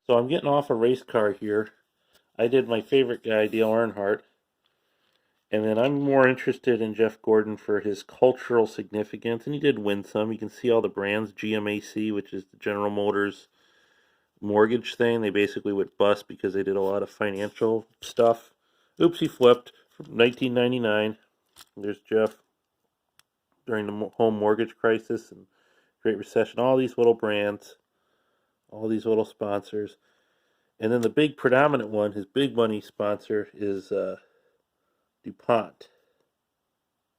So I'm getting off a race car here. I did my favorite guy, Dale Earnhardt, and then I'm more interested in Jeff Gordon for his cultural significance, and he did win some. You can see all the brands, GMAC, which is the General Motors mortgage thing. They basically went bust because they did a lot of financial stuff. Oops, he flipped from 1999. There's Jeff during the home mortgage crisis and Great Recession. All these little brands, all these little sponsors. And then the big predominant one, his big money sponsor, is DuPont.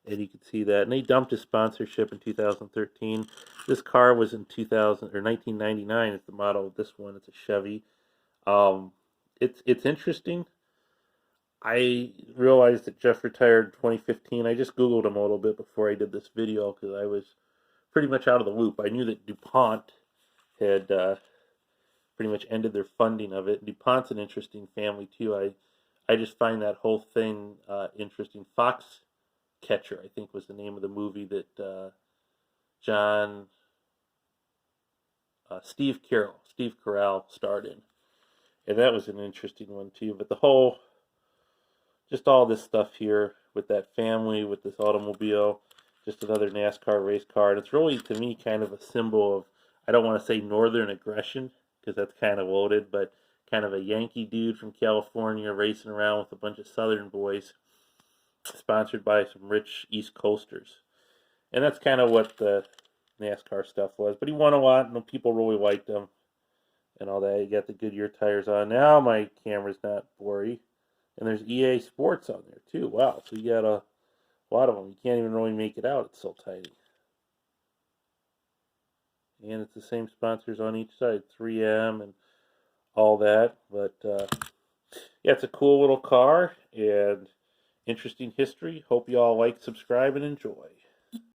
And you can see that. And they dumped his sponsorship in 2013. This car was in 2000 or 1999. It's the model of this one. It's a Chevy. Um, it's interesting. I realized that Jeff retired in 2015. I just Googled him a little bit before I did this video because I was pretty much out of the loop. I knew that DuPont had pretty much ended their funding of it. DuPont's an interesting family too. I just find that whole thing interesting. Foxcatcher, I think, was the name of the movie that John Steve Carell starred in, and that was an interesting one too. But the whole, just all this stuff here with that family, with this automobile, just another NASCAR race car, and it's really to me kind of a symbol of, I don't want to say northern aggression because that's kind of loaded, but kind of a Yankee dude from California racing around with a bunch of Southern boys, sponsored by some rich East Coasters. And that's kind of what the NASCAR stuff was. But he won a lot, and people really liked him and all that. He got the Goodyear tires on. Now my camera's not blurry. And there's EA Sports on there too. Wow, so you got a lot of them. You can't even really make it out. It's so tiny. And it's the same sponsors on each side, 3M and all that. But yeah, it's a cool little car and interesting history. Hope you all like, subscribe, and enjoy.